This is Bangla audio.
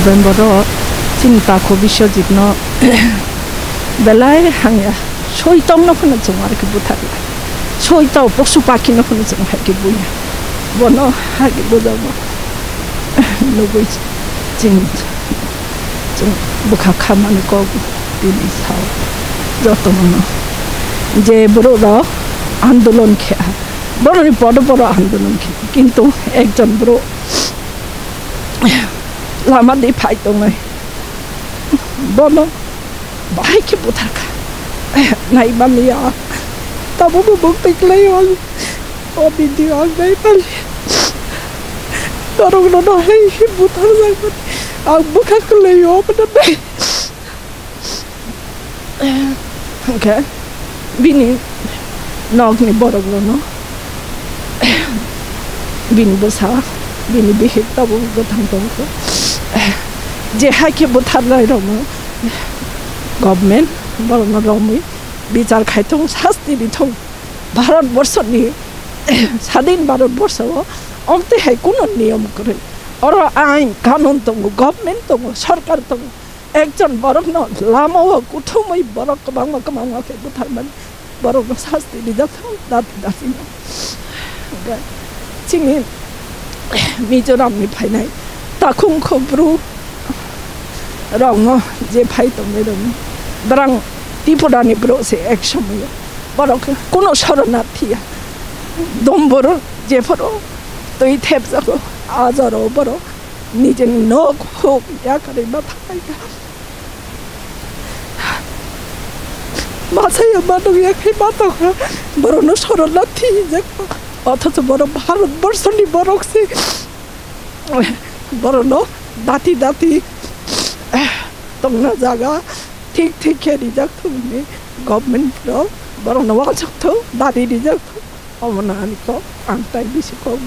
নভেম্বৰত চিন্তাखौ बिश्वजितनो बेलाय हांया सयतावनो खोनो जों आरोखि बुथारला सयताव पशु पाखिनो खोनो जों हागि बुया बनो हागि बुजाबो नुबै जों बुखा खामानिखौ दिनै साव যতমनो যে বড় আন্দোলন খেয়া বড় বড় আন্দোলন খেয়া কিন্তু একজন বড় লামা দিয়ে ফাইতো নাই বলো বাহাইকে বুথারকা নাই বানিয়া তবু বুক দেখলেই ও দিদি নাই পালি তরঙ্গ নয় বুথার যাবে আর বুখা করলেই ও মানে Okay, bini nog ni borog no, bini besar, bini bihit tabu gotang tabu. Je haki buthar lai romo, government borog no romi, bicar kaitong sasti di thong, Bharat borsho ni, sadin Bharat borsho, omte hai kuno niyam kore, oro ain kanun tongo, government tongo, sarkar tongo. একজন বড় ন লামো কুঠুমই বড় কমাকে বুথারমান বড় শাস্তি দিদাত দাতি দাতি চিনি মিজোরামনি ফাইনাই তাখুং খব্রু রং যে ফাই তমে রং বরং ত্রিপুরানি ব্রোসে এক সময় বড় কোনো শরণার্থী দম্বর যে বড় তুই থেপ যাবো আজারও বড় নিজে নখ হোক ইয়া করে মাথা মাথায় মানুষ মাথা বড় শরণার্থী অথচ বড় ভারতবর্ষনি বরকছে বড় দাতি দাতি তোমরা জায়গা ঠিক ঠিক রিজার্ভ গভর্নমেন্ট বড় ওয়াল দাতি রিজার্ভ অমনানিক আনটাই বেশি কম